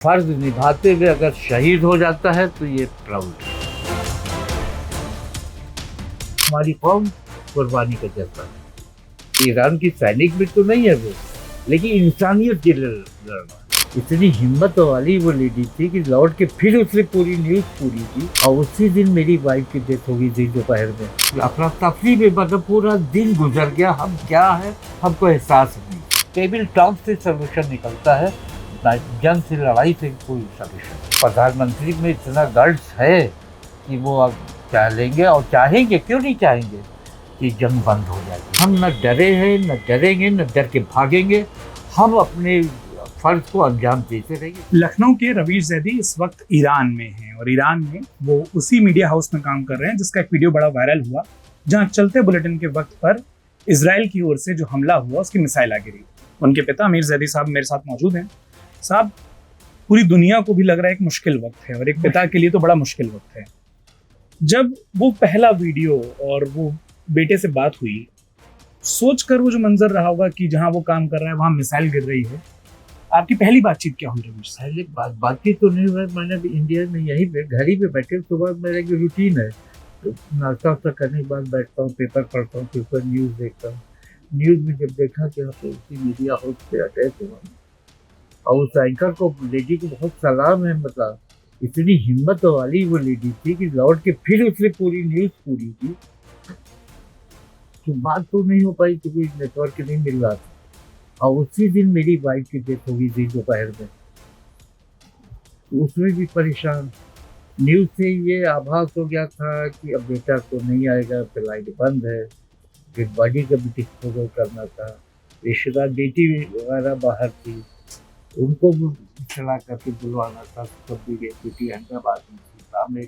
फर्ज निभाते हुए अगर शहीद हो जाता है तो ये प्राउड है। हमारी कौम कुर्बानी का जज्बा है। ईरान की सैनिक भी तो नहीं है वो, लेकिन इंसानियत के लिए लड़ना। इतनी हिम्मत वाली वो लेडी थी कि लौट के फिर उसने पूरी न्यूज पूरी की, और उसी दिन मेरी वाइफ की डेथ हो गई थी दोपहर में। अफरा तफरी में मतलब पूरा दिन गुजर गया। हम क्या है हमको एहसास नहीं। टेबल टॉक से सोल्यूशन निकलता है, जंग से लड़ाई से कोई सोल्यूशन। प्रधानमंत्री में इतना गट्स है कि वो अब चाह लेंगे, और चाहेंगे, क्यों नहीं चाहेंगे कि जंग बंद हो जाएगी। हम न डरे हैं, न डरेंगे, न डर के भागेंगे। हम अपने फर्ज को अंजाम देते रहेंगे। लखनऊ के रवीश जैदी इस वक्त ईरान में हैं, और ईरान में वो उसी मीडिया हाउस में काम कर रहे हैं जिसका एक वीडियो बड़ा वायरल हुआ, जहां चलते बुलेटिन के वक्त पर इजराइल की ओर से जो हमला हुआ उसकी मिसाइल आ गिरी। उनके पिता अमीर जैदी साहब मेरे साथ मौजूद हैं। साहब, पूरी दुनिया को भी लग रहा है एक मुश्किल वक्त है, और एक पिता के लिए तो बड़ा मुश्किल वक्त है। जब वो पहला वीडियो और वो बेटे से बात हुई, सोच कर वो जो मंजर रहा होगा कि जहां वो काम कर रहा है वहां मिसाइल गिर रही है, आपकी पहली बातचीत क्या हुई रवीश? पहले बातचीत तो नहीं हुआ। मैंने भी इंडिया में यहीं पे घर ही पे बैठे, सुबह मेरा एक रूटीन है, तो नाश्ता वास्ता करने के बाद बैठता हूँ, पेपर पढ़ता हूँ, पेपर न्यूज़ देखता हूँ। न्यूज़ में जब देखा कि यहाँ पे उसी मीडिया हाउस पे अटैक हुआ, और उस एंकर को, लेडी को बहुत सलाम है। मतलब इतनी हिम्मत वाली वो लेडी थी कि लौट के फिर उसने पूरी न्यूज़ पूरी की। तो बात तो नहीं हो पाई क्योंकि नेटवर्क नहीं मिल रहा था, और उसी दिन मेरी वाइफ की डेथ हो गई थी दोपहर में। तो उसमें भी परेशान। न्यूज़ से ये आभास हो गया था कि अब बेटा तो नहीं आएगा, फ्लाइट बंद है, फिर बॉडी का भी डिस्पोजल करना था, रिश्तेदार बेटी वगैरह बाहर थी, उनको भी चला करके बुलवाना था। सब भी बेटी अहमदाबाद में थी, सामने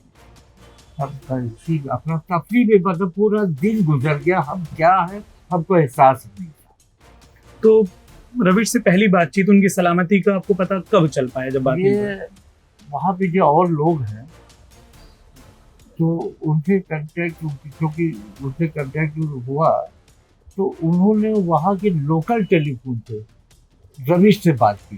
सब अपना तफरी में मतलब पूरा दिन गुजर गया। हम क्या है हमको एहसास नहीं। तो रवीश से पहली बातचीत, उनकी सलामती का आपको पता कब चल पाया जब बात हुई? वहाँ पे जो और लोग हैं तो उनसे कांटेक्ट, क्योंकि उनसे कांटेक्ट हुआ तो उन्होंने वहाँ के लोकल टेलीफोन से रवीश से बात की,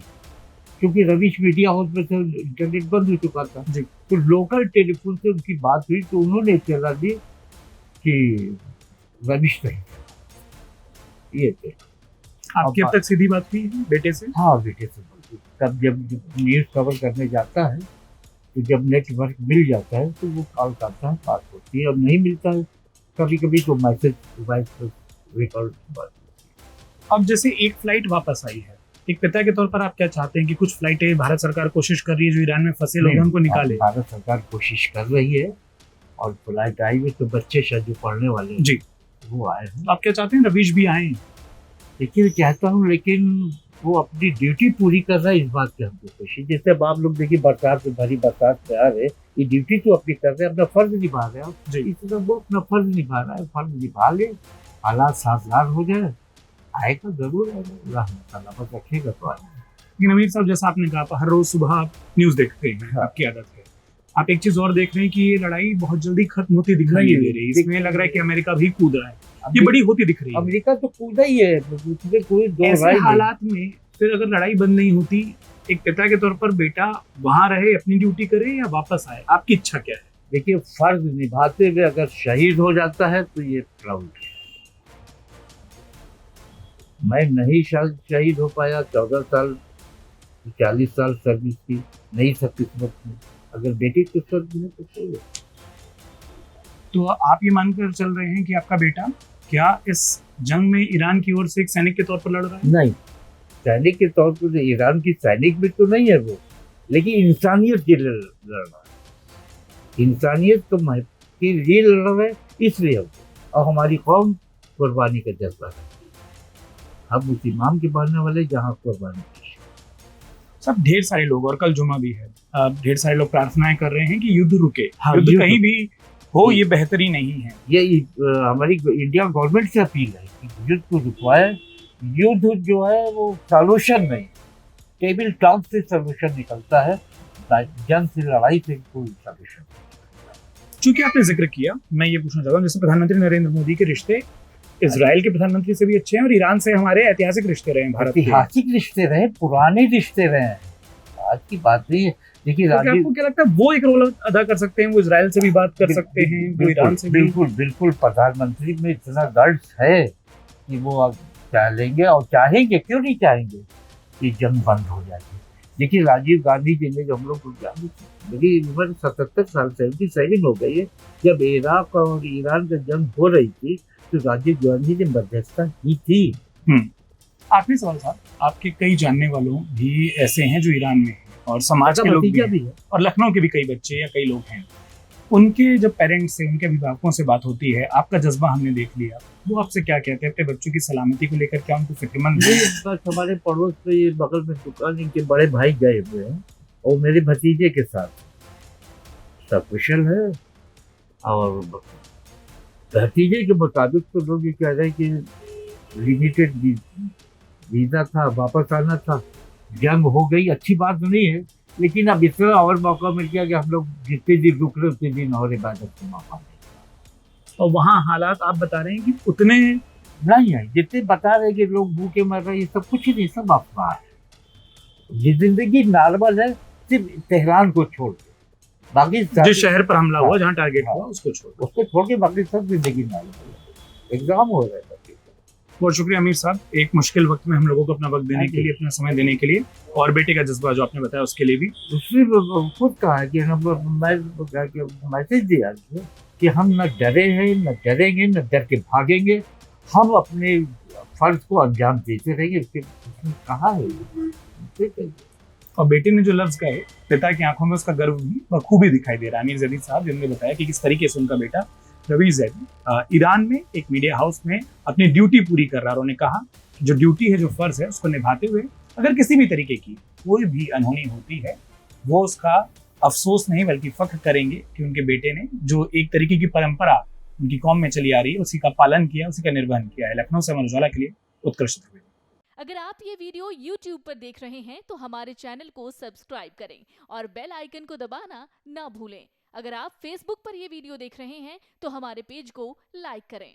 क्योंकि रवीश मीडिया हाउस में से इंटरनेट बंद हो चुका था जी। तो लोकल टेलीफोन से उनकी बात हुई, तो उन्होंने इत्तला दी कि रवीश नहीं ये थे। आपकी अब तक सीधी बात हुई बेटे से? हाँ, बेटे से बोलती। तब जब न्यूज़ कवर करने जाता है तो जब नेटवर्क मिल जाता है तो वो कॉल करता है, बात होती है। अब नहीं मिलता है कभी कभी तो मैसेज वॉइस रिकॉर्ड बात होती है। अब जैसे एक फ्लाइट वापस आई है, एक पिता के तौर पर आप क्या चाहते हैं कि कुछ फ्लाइटें भारत सरकार कोशिश कर रही है जो ईरान में फंसे लोग हैं उनको निकाले? भारत सरकार कोशिश कर रही है, और फ्लाइट आई हुई तो बच्चे शायद जो पढ़ने वाले जी वो आए हैं। आप क्या चाहते हैं रवीश भी आए? देखिए, चाहता हूँ, लेकिन वो अपनी ड्यूटी पूरी कर रहा है, इस बात की हमको खुशी। जैसे अब आप लोग देखिए, बरसात में भरी बरसात में आ रहे, ये ड्यूटी तो अपनी कर रहे हैं, अपना फर्ज निभा रहे हैं। इसलिए वो अपना फर्ज निभा रहा है, फर्ज निभा ले, हालात साजगार हो जाए, आएगा जरूर आएगा, सलामत रखेगा तो आएगा। लेकिन अमीर साहब, जैसा आपने कहा हर रोज सुबह आप न्यूज देखते हैं, आपकी आदत है। आप एक चीज और देख रहे हैं कि ये लड़ाई बहुत जल्दी खत्म होती दिखाई दे रही है। इसमें लग रहा है कि अमेरिका भी कूद रहा है, ये बड़ी होती दिख रही है। अमेरिका तो कूदा ही है, कोई दो ऐसे हालात में फिर अगर लड़ाई बंद नहीं होती, एक पिता के तौर पर बेटा वहां रहे, अपनी ड्यूटी करे, या वापस आए, आपकी इच्छा क्या है? देखिए, फर्ज निभाते हुए अगर शहीद हो जाता है तो ये प्राउड है। मैं नहीं शहीद हो पाया, 14 साल 40 साल सर्विस की, नहीं सब किस्मत में। अगर बेटी किस्मत में तो आप ये मानकर चल रहे हैं कि आपका बेटा क्या इस जंग में ईरान की ओर से एक सैनिक के तौर पर लड़ रहा है? नहीं, सैनिक के तौर पर ईरान की सैनिक भी तो नहीं है वो, लेकिन इंसानियत के लिए लड़ रहा है। इंसानियत के लिए लड़ रहा है, इसलिए हम, और हमारी कौम कुर्बानी का जज्बा है। हम उस इमाम के पढ़ने वाले जहाँ कुर्बानी की। सब ढेर सारे लोग, और कल जुमा भी है, ढेर सारे लोग प्रार्थनाएं कर रहे हैं कि युद्ध रुके। हाँ, युद्ध कहीं भी हो, ये बेहतरी नहीं है। ये हमारी इंडिया गवर्नमेंट से अपील है कि युद्ध को रुकवाए। युद्ध जो है वो सोल्यूशन नहीं, टेबल टॉक से सोल्यूशन निकलता है, जंग से लड़ाई से कोई सोल्यूशन। चूंकि आपने जिक्र किया, मैं ये पूछना चाहता हूँ, जैसे प्रधानमंत्री नरेंद्र मोदी के रिश्ते इजराइल के प्रधानमंत्री से भी अच्छे हैं, और ईरान से हमारे ऐतिहासिक रिश्ते रहे हैं। भारत के ऐतिहासिक रिश्ते रहे, पुराने रिश्ते रहे हैं। आज की बात नहीं है। देखिए तो क्या राजीव, आपको क्या लगता है वो एक रोल अदा कर सकते हैं, वो इजराइल से भी बात कर सकते हैं, वो ईरान से भी? बिल्कुल बिल्कुल, प्रधानमंत्री में इतना गट्स है कि वो अब चाह लेंगे, और चाहेंगे, क्यों नहीं चाहेंगे कि जंग बंद हो जाए। देखिए राजीव गांधी जी ने, जो हम लोग को मेरी उम्र 77 साल, 77 हो गई है, जब इराक और ईरान का जंग हो रही थी तो राजीव गांधी ने मध्यस्थता की थी। आखिरी सवाल साहब, आपके कई जानने वालों भी ऐसे हैं जो ईरान में हैं और समाज के लोग भी भतीजा हैं, भी है। और लखनऊ के भी कई बच्चे या कई लोग हैं। उनके जब पेरेंट्स से, उनके अभिभावकों से बात होती है, आपका जज्बा हमने देख लिया, वो आपसे क्या कहते हैं अपने बच्चों की सलामती को लेकर? क्या उनको फिक्रमंद है? ये बस हमारे पड़ोस में, ये बगल में दुकान, इनके बड़े भाई गए हुए हैं और मेरे भतीजे के साथ सकुशल है। और भतीजे के मुताबिक तो लोग ये कह रहे हैं कि लिमिटेड वीजा था, वापस आना था, जंग हो गई, अच्छी बात नहीं है, लेकिन अब इतना और मौका मिल गया कि हम लोग जितने दिन रुक रहे उतने दिन और इबादत का मौका मिलेगा। और वहाँ हालात आप बता रहे हैं कि उतने नहीं है जितने बता रहे कि लोग भूखे मर रहे हैं, ये सब कुछ नहीं, सब अफवाह है। ये जिंदगी नॉर्मल है, सिर्फ तेहरान को छोड़ के, बाकी जिस शहर पर हमला हुआ, जहाँ टारगेट हुआ, उसको छोड़। उसको छोड़ के बाकी सब जिंदगी नॉर्मल है। एग्जाम हो रहा है। बहुत शुक्रिया अमीर साहब, एक मुश्किल वक्त में हम लोगों को अपना वक्त देने के लिए, अपना समय देने के लिए, और बेटे का जज्बा जो आपने बताया उसके लिए भी। दूसरी खुद कहा कि मैं मैसेज दिया कि हम न डरे हैं, न डरेंगे, न डर के भागेंगे, हम अपने फर्ज को अंजाम देते रहेंगे। कहा है ठीक है। और बेटे ने जो लफ्ज कहे, पिता की आंखों में उसका गर्व भी बखूबी दिखाई दे रहा है। अमीर जैदी साहब जिन्होंने बताया कि किस तरीके से उनका बेटा रवीज जैदी ईरान में एक मीडिया हाउस में अपनी ड्यूटी पूरी कर रहा है। उन्होंने कहा जो ड्यूटी है, जो फर्ज है, उसको निभाते हुए अगर किसी भी तरीके की कोई भी अनहोनी होती है, वो उसका अफसोस नहीं बल्कि फख्र करेंगे कि उनके बेटे ने जो एक तरीके की परंपरा उनकी कौम में चली आ रही है, उसी का पालन किया, उसी का निर्वहन किया है। लखनऊ से अमर उजाला के लिए उत्कृष्ट त्रिवेदी। अगर आप ये वीडियो YouTube पर देख रहे हैं तो हमारे चैनल को सब्सक्राइब करें और बेल आइकन को दबाना ना भूलें। अगर आप Facebook पर ये वीडियो देख रहे हैं तो हमारे पेज को लाइक करें।